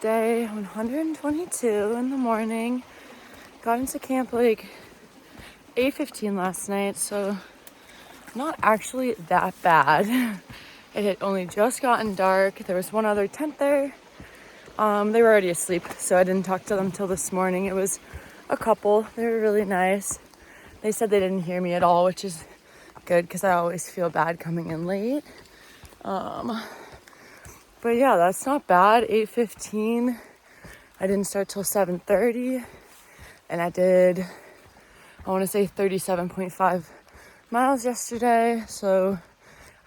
day 122 in the morning. Got into camp like 8:15 last night, so not actually that bad. It had only just gotten dark. There was one other tent there. They were already asleep, so I didn't talk to them till this morning. It was a couple. They were really nice. They said they didn't hear me at all, which is good because I always feel bad coming in late. But yeah, that's not bad. 8:15. I didn't start till 7:30, and I did, I want to say 37.5 miles yesterday. So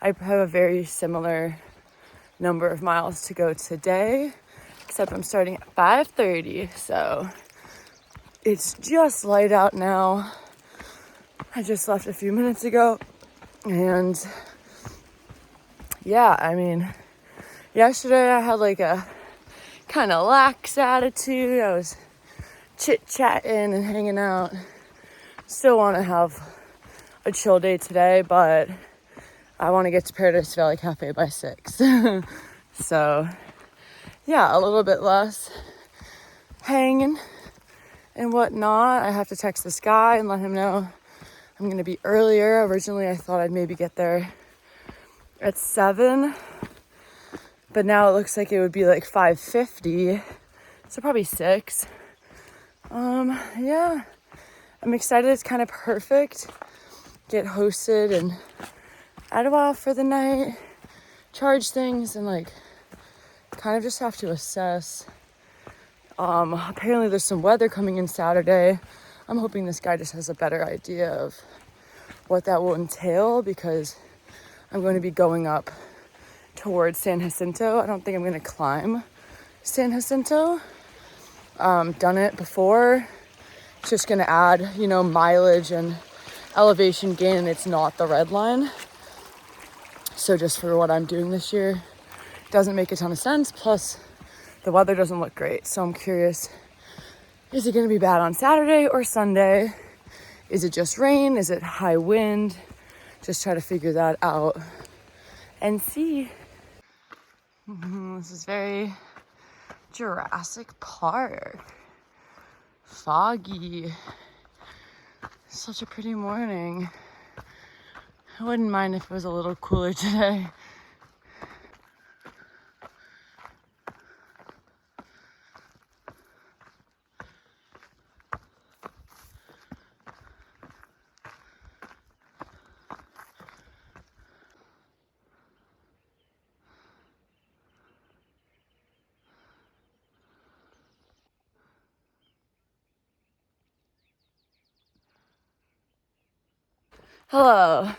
I have a very similar number of miles to go today, except I'm starting at 5:30. So it's just light out now. I just left a few minutes ago, and yeah, I mean, yesterday I had like a kind of lax attitude. I was chit-chatting and hanging out. Still want to have a chill day today, but I want to get to Paradise Valley Café by 6. So yeah, a little bit less hanging and whatnot. I have to text this guy and let him know I'm going to be earlier. Originally, I thought I'd maybe get there at 7, but now it looks like it would be like 5:50, so probably 6. Yeah, I'm excited. It's kind of perfect. Get hosted and Idyllwild for the night, charge things, and like kind of just have to assess. Apparently there's some weather coming in Saturday. I'm hoping this guy just has a better idea of what that will entail, because I'm going to be going up towards San Jacinto. I don't think I'm going to climb San Jacinto. Done it before. It's just going to add, mileage and elevation gain, and it's not the red line. So just for what I'm doing this year, doesn't make a ton of sense. Plus, the weather doesn't look great. So I'm curious, is it going to be bad on Saturday or Sunday? Is it just rain? Is it high wind? Just try to figure that out and see. This is very Jurassic Park. Foggy. Such a pretty morning. I wouldn't mind if it was a little cooler today. Hello.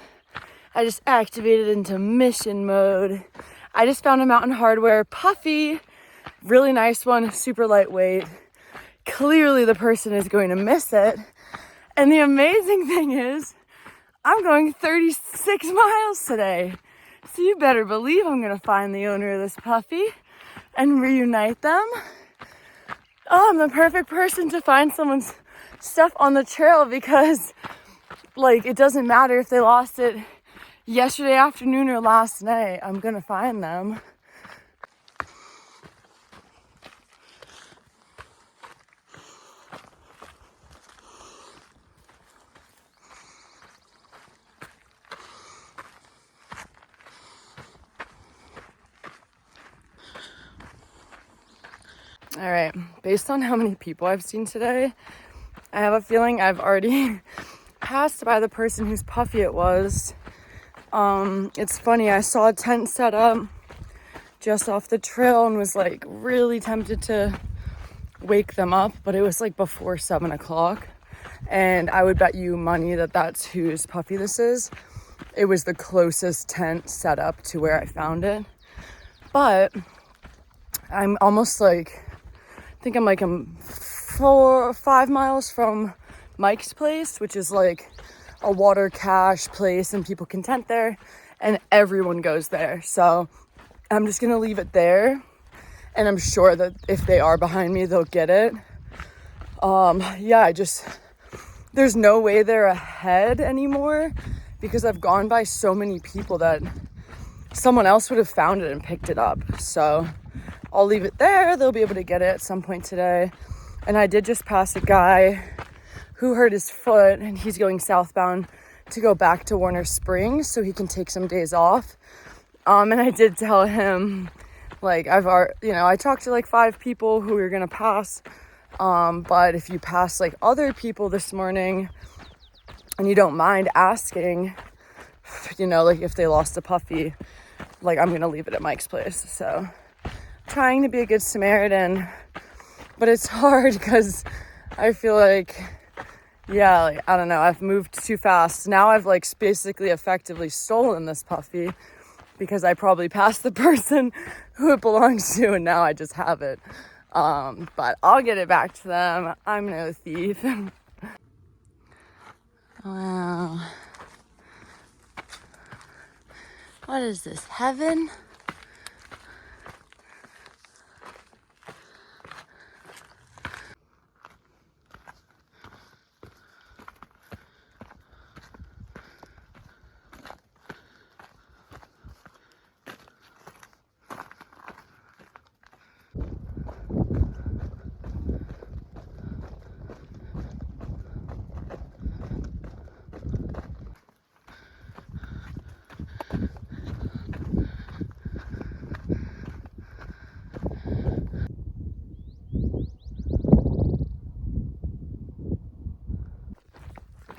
I just activated into mission mode. I just found a Mountain Hardwear puffy. Really nice one, super lightweight. Clearly the person is going to miss it. And the amazing thing is, I'm going 36 miles today. So you better believe I'm gonna find the owner of this puffy and reunite them. Oh, I'm the perfect person to find someone's stuff on the trail, because it doesn't matter if they lost it yesterday afternoon or last night. I'm gonna find them. All right, based on how many people I've seen today, I have a feeling I've already passed by the person whose puffy it was. It's funny, I saw a tent set up just off the trail and was really tempted to wake them up, but it was before 7 o'clock, and I would bet you money that that's whose puffy this is. It was the closest tent set up to where I found it, but I'm almost I think I'm 4 or 5 miles from Mike's place, which is a water cache place, and people can tent there, and everyone goes there. So I'm just gonna leave it there, and I'm sure that if they are behind me, they'll get it. Yeah, there's no way they're ahead anymore, because I've gone by so many people that someone else would have found it and picked it up. So I'll leave it there. They'll be able to get it at some point today. And I did just pass a guy who hurt his foot, and he's going southbound to go back to Warner Springs so he can take some days off. And I did tell him, like, I talked to like 5 people who we're gonna pass. But if you pass like other people this morning and you don't mind asking, like if they lost a puppy, like I'm gonna leave it at Mike's place. So trying to be a good Samaritan, but it's hard because I feel like, I don't know, I've moved too fast. Now I've like basically effectively stolen this puppy because I probably passed the person who it belongs to and now I just have it. But I'll get it back to them. I'm no thief. Wow. What is this, heaven?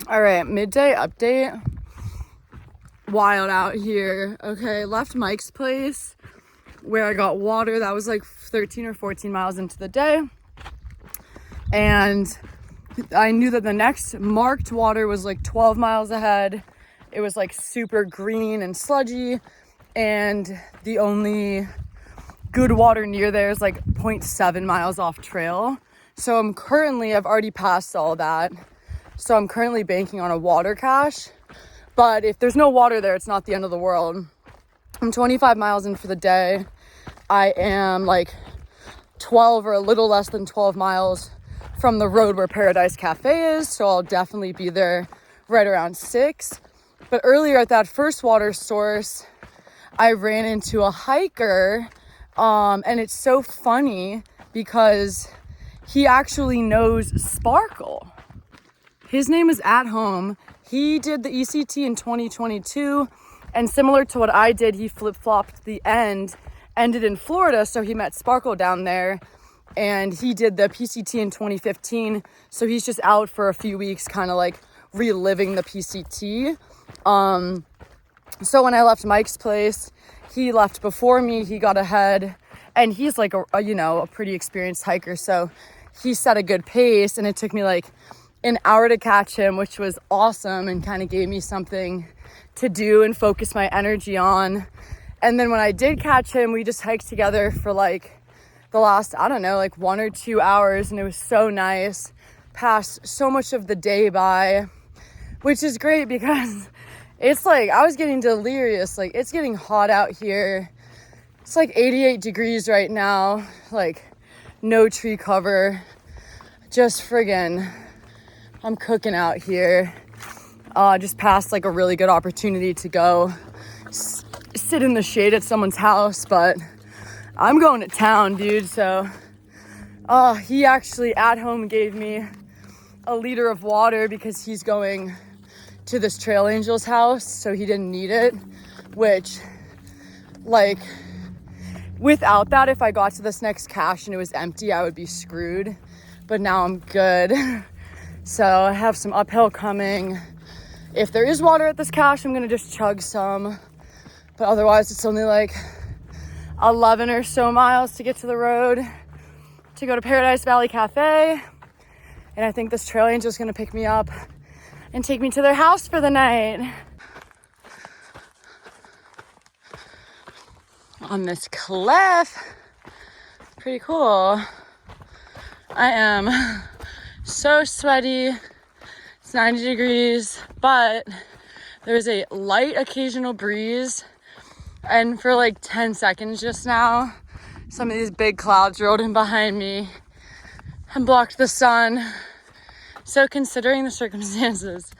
All right, midday update. Wild out here. Okay, left Mike's place where I got water. That was like 13 or 14 miles into the day. And I knew that the next marked water was like 12 miles ahead. It was like super green and sludgy. And the only good water near there is like 0.7 miles off trail. So I've already passed all that. So I'm currently banking on a water cache, but if there's no water there, it's not the end of the world. I'm 25 miles in for the day. I am like 12 or a little less than 12 miles from the road where Paradise Café is. So I'll definitely be there right around 6. But earlier at that first water source, I ran into a hiker. And it's so funny because he actually knows Sparkle. His name is At Home. He did the ECT in 2022, and similar to what I did, he flip-flopped the ended in Florida, so he met Sparkle down there, and he did the PCT in 2015, so he's just out for a few weeks, kind of like reliving the PCT. So when I left Mike's place, he left before me, he got ahead, and he's like a pretty experienced hiker, so he set a good pace, and it took me like an hour to catch him, which was awesome and kind of gave me something to do and focus my energy on. And then when I did catch him, we just hiked together for like the last, 1 or 2 hours, and it was so nice. Passed so much of the day by, which is great because it's like I was getting delirious. Like, it's getting hot out here. It's like 88 degrees right now, like no tree cover, just friggin', I'm cooking out here. Just passed like a really good opportunity to go sit in the shade at someone's house, but I'm going to town, dude. So he actually At Home gave me a liter of water because he's going to this Trail Angel's house, so he didn't need it, which, like, without that, if I got to this next cache and it was empty, I would be screwed. But now I'm good. So I have some uphill coming. If there is water at this cache, I'm gonna just chug some. But otherwise, it's only like 11 or so miles to get to the road to go to Paradise Valley Café. And I think this Trail Angel is gonna pick me up and take me to their house for the night. On this cliff. Pretty cool. I am so sweaty. It's 90 degrees, but there's a light occasional breeze. And for like 10 seconds just now, some of these big clouds rolled in behind me and blocked the sun. So considering the circumstances,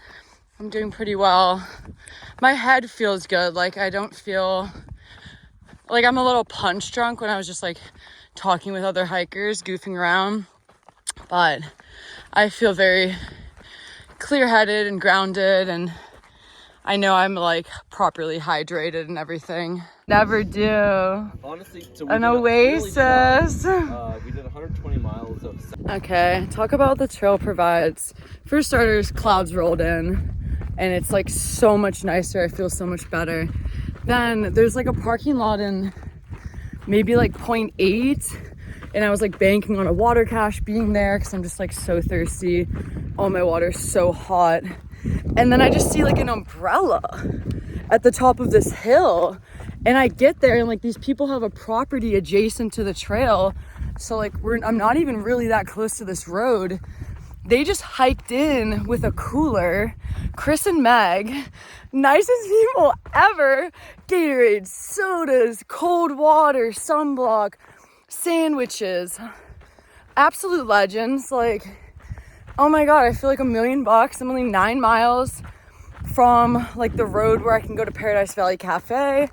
I'm doing pretty well. My head feels good. Like, I don't feel like I'm a little punch drunk when I was just like talking with other hikers, goofing around. But I feel very clear-headed and grounded, and I know I'm like properly hydrated and everything. Never do. Honestly, so an oasis. We did 120 miles of... Okay, talk about what the trail provides. For starters, clouds rolled in, and it's like so much nicer. I feel so much better. Then there's like a parking lot in maybe like 0.8, and I was like banking on a water cache being there because I'm just like so thirsty. Oh, my water's so hot. And then I just see like an umbrella at the top of this hill, and I get there and like these people have a property adjacent to the trail, so like I'm not even really that close to this road. They just hiked in with a cooler. Chris and Meg, nicest people ever. Gatorade, sodas, cold water, sunblock, sandwiches. Absolute legends. Like, oh my God, I feel like $1 million. I'm only 9 miles from like the road where I can go to Paradise Valley Café.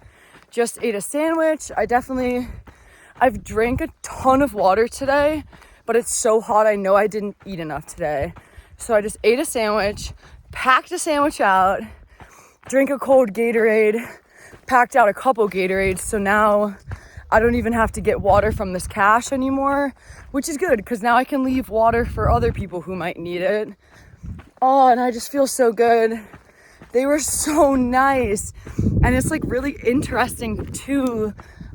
Just ate a sandwich. I've drank a ton of water today, but it's so hot, I know I didn't eat enough today. So I just ate a sandwich, packed a sandwich out, drank a cold Gatorade, packed out a couple Gatorades. So now I don't even have to get water from this cache anymore, which is good because now I can leave water for other people who might need it. Oh, and I just feel so good. They were so nice. And it's like really interesting too,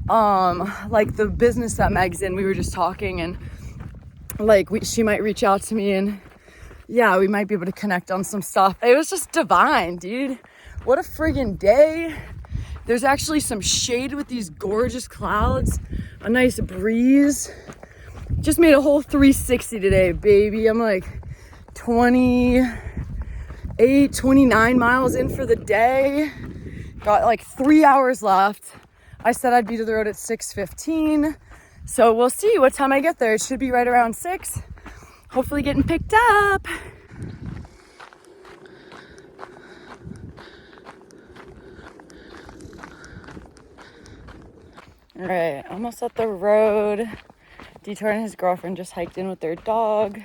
like the business that Meg's in. We were just talking, and like she might reach out to me, and yeah, we might be able to connect on some stuff. It was just divine, dude. What a friggin' day. There's actually some shade with these gorgeous clouds, a nice breeze. Just made a whole 360 today, baby. I'm like 29 miles in for the day. Got like 3 hours left. I said I'd be to the road at 6:15. So we'll see what time I get there. It should be right around 6. Hopefully getting picked up. All right, almost at the road. Detour and his girlfriend just hiked in with their dog.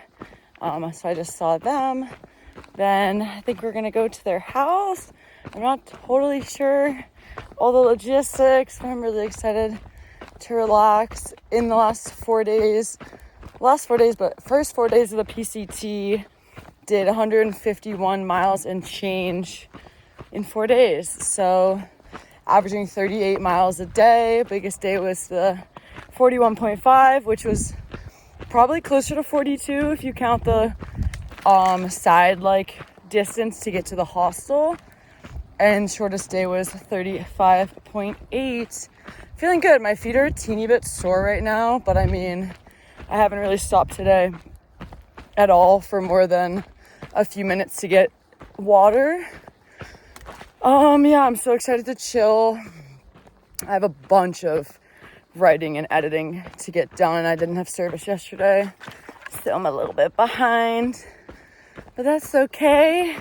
So I just saw them. Then I think we're gonna go to their house. I'm not totally sure all the logistics, but I'm really excited to relax. In the last 4 days, but first 4 days of the PCT, did 151 miles and change in 4 days. So averaging 38 miles a day. Biggest day was the 41.5, which was probably closer to 42 if you count the side like distance to get to the hostel. And shortest day was 35.8. Feeling good. My feet are a teeny bit sore right now, but I mean, I haven't really stopped today at all for more than a few minutes to get water. Yeah, I'm so excited to chill. I have a bunch of writing and editing to get done. I didn't have service yesterday, so I'm a little bit behind, but that's okay.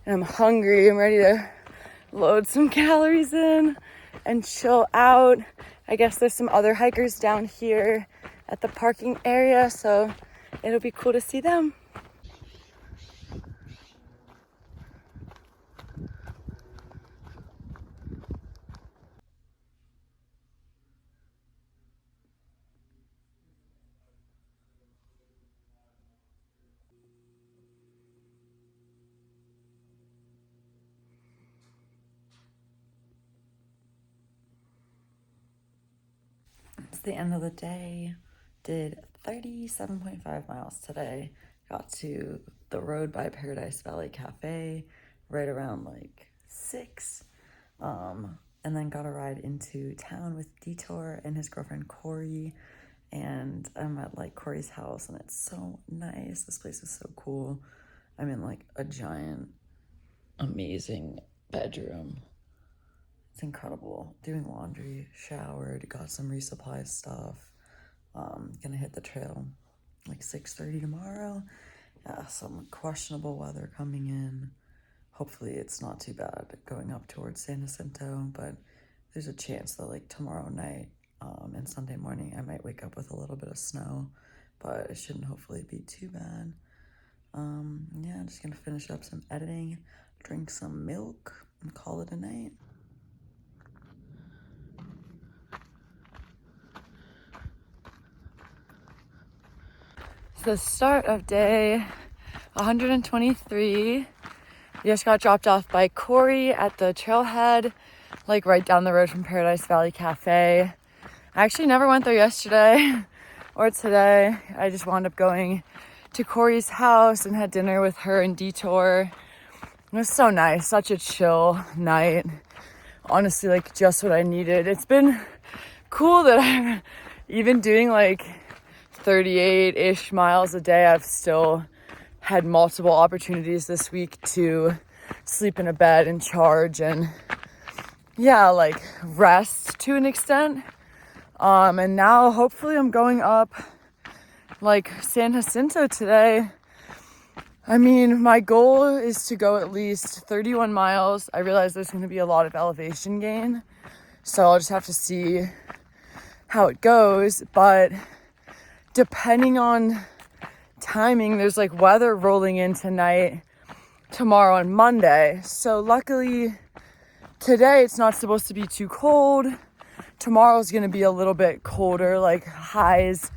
And I'm hungry. I'm ready to load some calories in and chill out. I guess there's some other hikers down here at the parking area, so it'll be cool to see them. It's the end of the day. Did 37.5 miles today. Got to the road by Paradise Valley Café right around like 6. And then got a ride into town with Detour and his girlfriend Cori. And I'm at like Cori's house, and it's so nice. This place is so cool. I'm in like a giant, amazing bedroom. It's incredible. Doing laundry, showered, got some resupply stuff. Gonna hit the trail like 6:30 tomorrow. Yeah, some questionable weather coming in. Hopefully it's not too bad going up towards San Jacinto, but there's a chance that like tomorrow night And Sunday morning I might wake up with a little bit of snow, but it shouldn't hopefully be too bad. Yeah, I'm just gonna finish up some editing, drink some milk, and call it a night. It's the start of day 123. We just got dropped off by Cori at the trailhead, like right down the road from Paradise Valley Café. I actually never went there yesterday or today. I just wound up going to Cori's house and had dinner with her and Detour. It was so nice, such a chill night. Honestly, like just what I needed. It's been cool that I'm even doing like 38-ish miles a day. I've still had multiple opportunities this week to sleep in a bed and charge and yeah, like rest to an extent. And now hopefully I'm going up like San Jacinto today. I mean, my goal is to go at least 31 miles. I realize there's going to be a lot of elevation gain, so I'll just have to see how it goes. But depending on timing, there's like weather rolling in tonight, tomorrow and Monday. So luckily today it's not supposed to be too cold. Tomorrow's going to be a little bit colder, like highs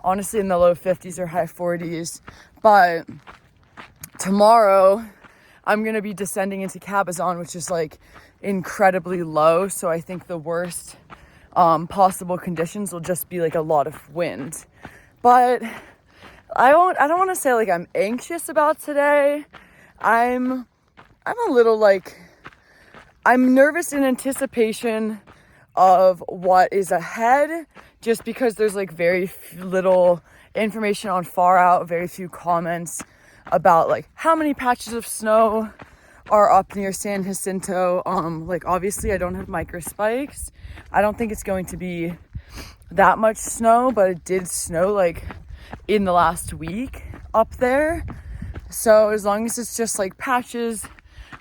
honestly in the low 50s or high 40s. But tomorrow I'm going to be descending into Cabazon, which is like incredibly low. So I think the worst possible conditions will just be like a lot of wind. But I don't want to say like I'm anxious about today. I'm a little like, I'm nervous in anticipation of what is ahead, just because there's like very little information on Far Out, very few comments about like how many patches of snow are up near San Jacinto. Like obviously I don't have micro spikes. I don't think it's going to be that much snow, but it did snow like in the last week up there. So as long as it's just like patches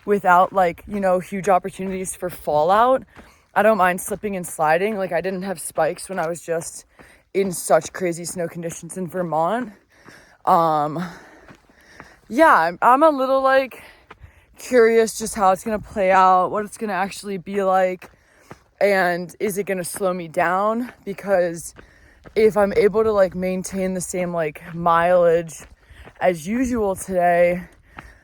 without like, you know, huge opportunities for fallout, I don't mind slipping and sliding. Like I didn't have spikes when I was just in such crazy snow conditions in Vermont. Yeah, I'm a little like curious just how it's gonna play out, what it's gonna actually be like, and is it gonna slow me down? Because if I'm able to like maintain the same like mileage as usual today,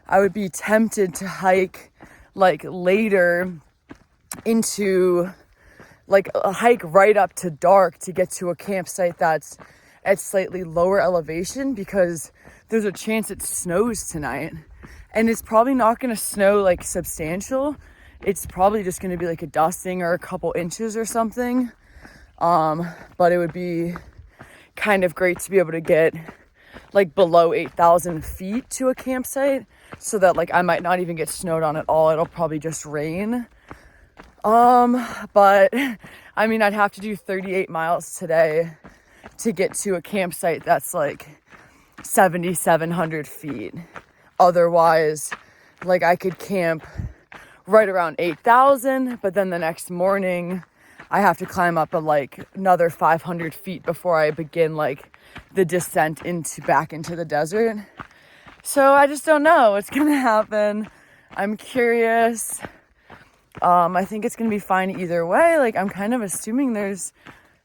I would be tempted to hike like later into like a hike right up to dark to get to a campsite that's at slightly lower elevation, because there's a chance it snows tonight. And it's probably not going to snow like substantial. It's probably just going to be like a dusting or a couple inches or something. But it would be kind of great to be able to get like below 8,000 feet to a campsite, so that like I might not even get snowed on at all. It'll probably just rain. But I mean, I'd have to do 38 miles today to get to a campsite that's like 7,700 feet. Otherwise, like I could camp right around 8,000, but then the next morning I have to climb up like another 500 feet before I begin like the descent back into the desert. So I just don't know what's gonna happen. I'm curious. I think it's gonna be fine either way. Like I'm kind of assuming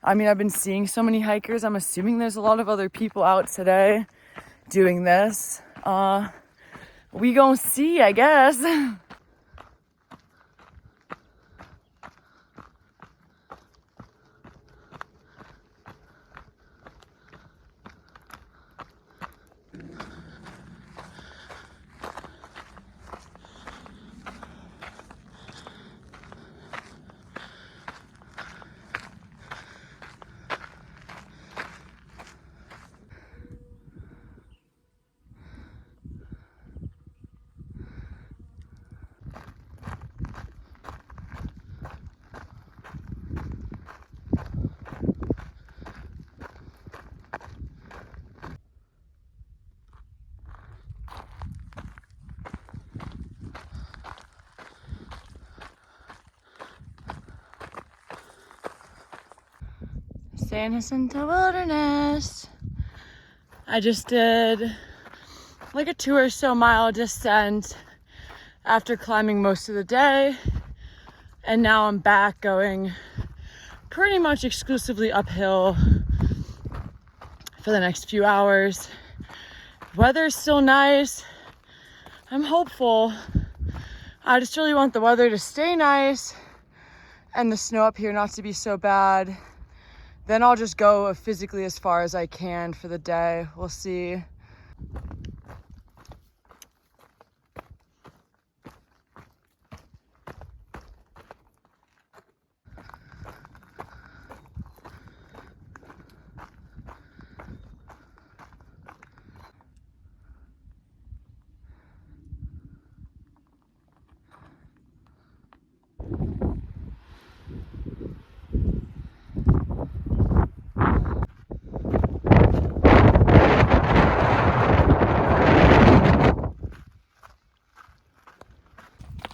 I've been seeing so many hikers. I'm assuming there's a lot of other people out today doing this. We gonna see, I guess. San Jacinto Wilderness. I just did like a 2 or so mile descent after climbing most of the day. And now I'm back going pretty much exclusively uphill for the next few hours. Weather's still nice. I'm hopeful. I just really want the weather to stay nice and the snow up here not to be so bad. Then I'll just go physically as far as I can for the day. We'll see.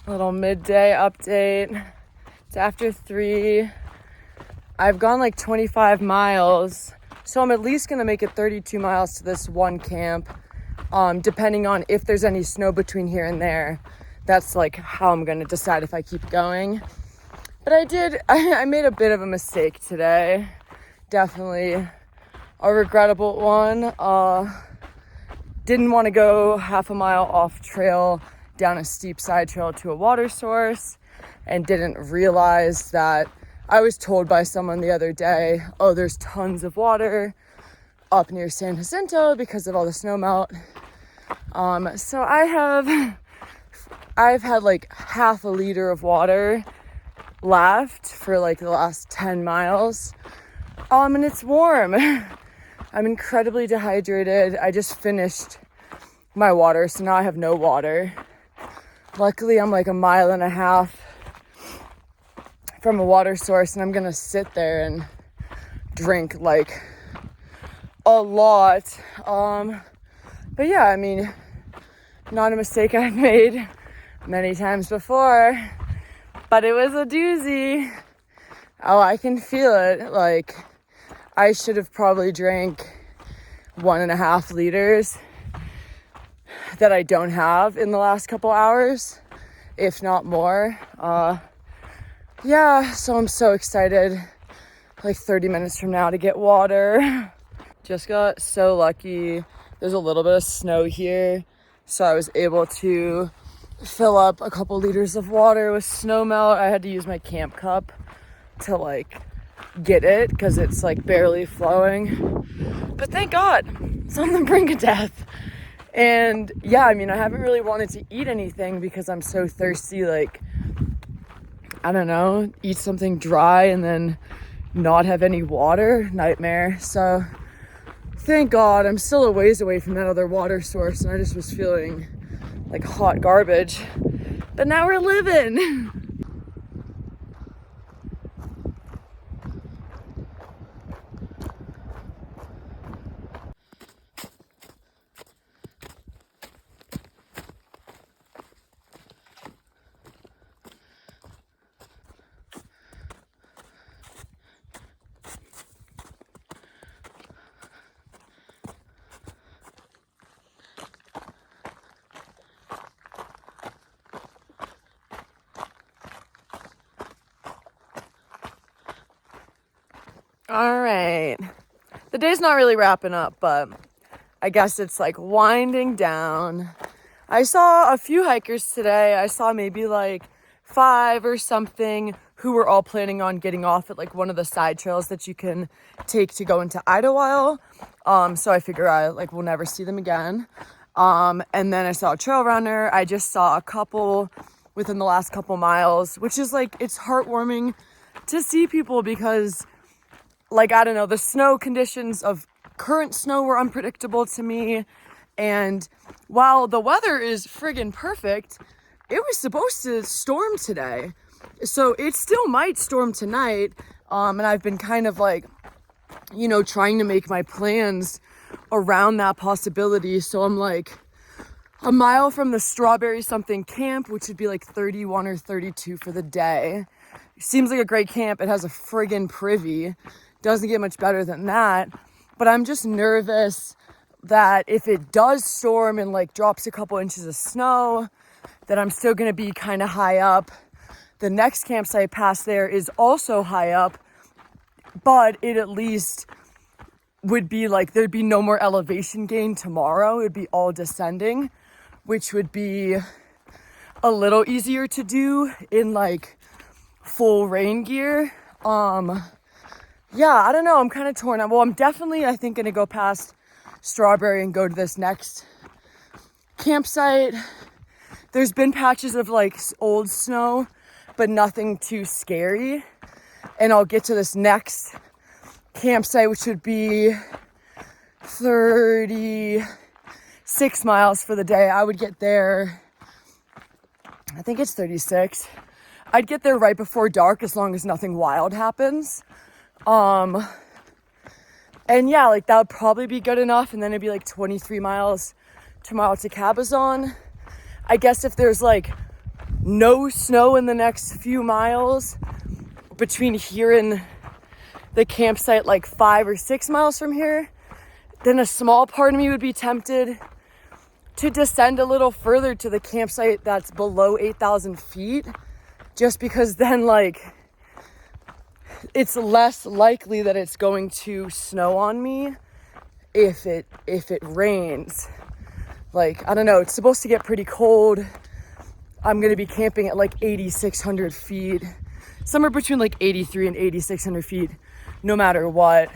Little midday update. It's after 3. I've gone like 25 miles, so I'm at least gonna make it 32 miles to this one camp, depending on if there's any snow between here and there. That's like how I'm gonna decide if I keep going. But I made a bit of a mistake today. Definitely a regrettable one. Didn't want to go half a mile off trail down a steep side trail to a water source, and didn't realize that I was told by someone the other day, oh, there's tons of water up near San Jacinto because of all the snow melt. So I've had like half a liter of water left for like the last 10 miles. And it's warm. I'm incredibly dehydrated. I just finished my water, so now I have no water. Luckily, I'm like a mile and a half from a water source, and I'm gonna sit there and drink like a lot. But yeah, I mean, not a mistake I've made many times before, but it was a doozy. Oh, I can feel it. Like, I should have probably drank 1.5 liters that I don't have in the last couple hours, if not more. Yeah, so I'm so excited, like 30 minutes from now to get water. Just got so lucky. There's a little bit of snow here, so I was able to fill up a couple liters of water with snow melt. I had to use my camp cup to like get it because it's like barely flowing. But thank God, it's on the brink of death. And yeah, I mean, I haven't really wanted to eat anything because I'm so thirsty. Like, I don't know, eat something dry and then not have any water. Nightmare. So thank God I'm still a ways away from that other water source, and I just was feeling like hot garbage. But now we're living. All right. The day's not really wrapping up, but I guess it's like winding down. I saw a few hikers today. I saw maybe like 5 or something who were all planning on getting off at like one of the side trails that you can take to go into Idyllwild. So I figure I like will never see them again. And then I saw a trail runner. I just saw a couple within the last couple miles, which is like, it's heartwarming to see people because, like, I don't know, the snow conditions of current snow were unpredictable to me. And while the weather is friggin' perfect, it was supposed to storm today. So it still might storm tonight. And I've been kind of like, you know, trying to make my plans around that possibility. So I'm like a mile from the Strawberry something camp, which would be like 31 or 32 for the day. Seems like a great camp. It has a friggin' privy. doesn't get much better than that. But I'm just nervous that if it does storm and like drops a couple inches of snow, that I'm still gonna be kind of high up. The next campsite past there is also high up, but it at least would be like, there'd be no more elevation gain tomorrow. It'd be all descending, which would be a little easier to do in like full rain gear. Yeah, I don't know. I'm kind of torn. Well, I'm definitely, I think, gonna go past Strawberry and go to this next campsite. There's been patches of like old snow, but nothing too scary. And I'll get to this next campsite, which would be 36 miles for the day. I would get there, I think it's 36. I'd get there right before dark as long as nothing wild happens. And yeah, like that would probably be good enough. And then it'd be like 23 miles tomorrow to Cabazon. I guess if there's like no snow in the next few miles between here and the campsite, like 5 or 6 miles from here, then a small part of me would be tempted to descend a little further to the campsite that's below 8,000 feet, just because then like it's less likely that it's going to snow on me if it rains. Like, I don't know, it's supposed to get pretty cold. I'm gonna be camping at like 8,600 feet, somewhere between like 83 and 8,600 feet, no matter what.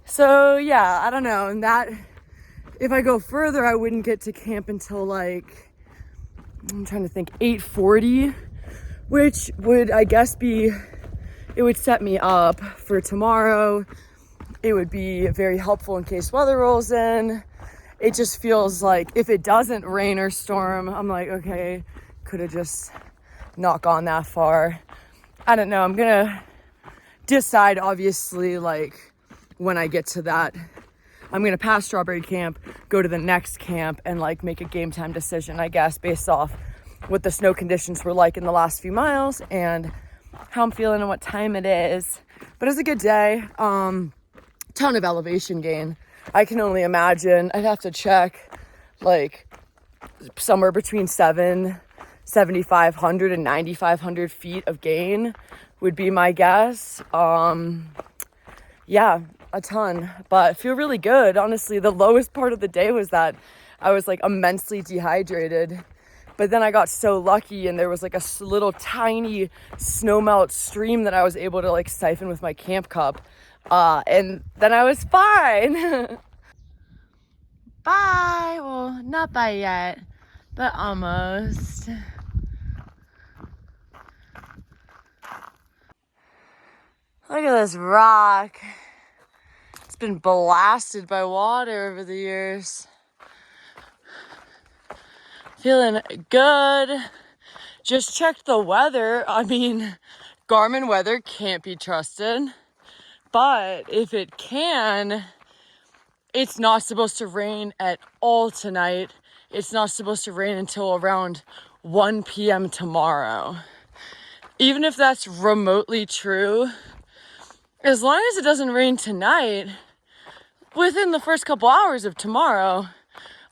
So yeah, I don't know. And that, if I go further, I wouldn't get to camp until like, I'm trying to think, 8:40, which would, I guess, be, it would set me up for tomorrow. It would be very helpful in case weather rolls in. It just feels like if it doesn't rain or storm, I'm like, okay, could have just not gone that far. I don't know. I'm gonna decide, obviously, like when I get to that. I'm gonna pass Strawberry Camp, go to the next camp, and like make a game time decision, I guess, based off what the snow conditions were like in the last few miles and how I'm feeling and what time it is. But it's a good day. Ton of elevation gain. I can only imagine. I'd have to check like somewhere between 7,500 and 9,500 feet of gain would be my guess. Yeah, a ton, but I feel really good. Honestly, the lowest part of the day was that I was like immensely dehydrated, but then I got so lucky and there was like a little tiny snowmelt stream that I was able to like siphon with my camp cup. And then I was fine. Bye. Well, not bye yet, but almost. Look at this rock. It's been blasted by water over the years. Feeling good. Just checked the weather. I mean, Garmin weather can't be trusted. But if it can, it's not supposed to rain at all tonight. It's not supposed to rain until around 1 p.m. tomorrow. Even if that's remotely true, as long as it doesn't rain tonight, within the first couple hours of tomorrow,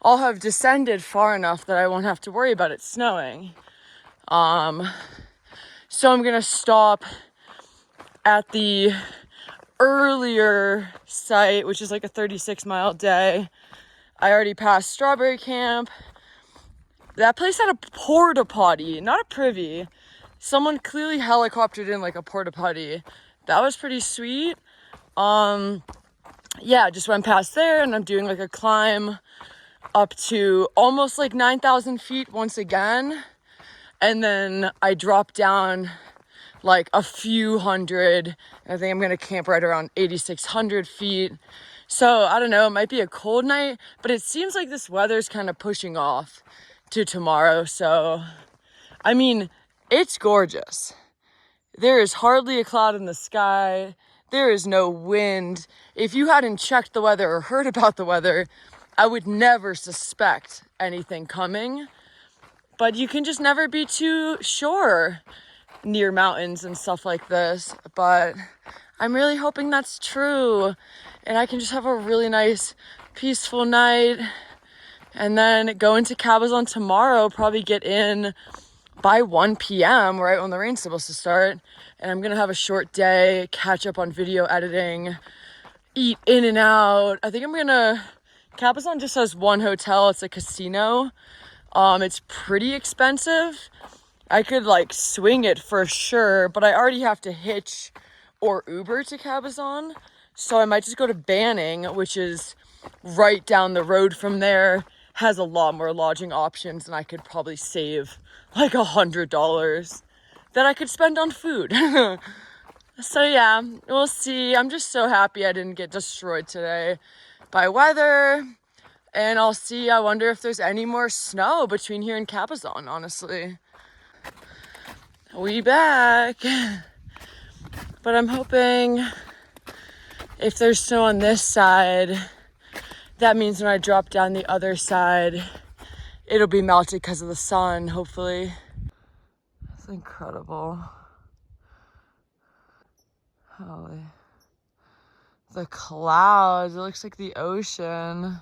I'll have descended far enough that I won't have to worry about it snowing. So I'm gonna stop at the earlier site, which is like a 36-mile day. I already passed Strawberry Camp. That place had a porta potty, not a privy. Someone clearly helicoptered in like a porta potty. That was pretty sweet. Yeah, just went past there and I'm doing like a climb up to almost like 9,000 feet once again. And then I drop down like a few hundred. I think I'm gonna camp right around 8,600 feet. So I don't know, it might be a cold night, but it seems like this weather's kind of pushing off to tomorrow. So, I mean, it's gorgeous. There is hardly a cloud in the sky. There is no wind. If you hadn't checked the weather or heard about the weather, I would never suspect anything coming. But you can just never be too sure. near mountains and stuff like this, but I'm really hoping that's true and I can just have a really nice, peaceful night and then go into Cabazon tomorrow, probably get in by 1 p.m., right when the rain's supposed to start. And I'm gonna have a short day, catch up on video editing, eat in and out. I think Cabazon just has one hotel, it's a casino. It's pretty expensive. I could like swing it for sure, but I already have to hitch or Uber to Cabazon. So I might just go to Banning, which is right down the road from there, has a lot more lodging options, and I could probably save like $100 that I could spend on food. So yeah, we'll see. I'm just so happy I didn't get destroyed today by weather. And I'll see, I wonder if there's any more snow between here and Cabazon, honestly. We back. But I'm hoping if there's snow on this side, that means when I drop down the other side, it'll be melted because of the sun, hopefully. It's incredible. Holy. The clouds, it looks like the ocean.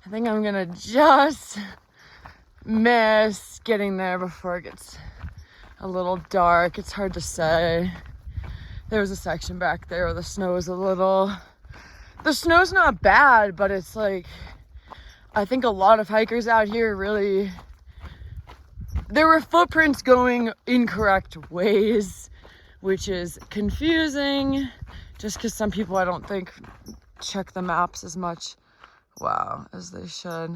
I think I'm gonna just miss getting there before it gets a little dark. It's hard to say. There was a section back there where the snow was the snow's not bad, but it's like, I think a lot of hikers out here really, there were footprints going incorrect ways, which is confusing just because some people I don't think check the maps as much, wow, as they should.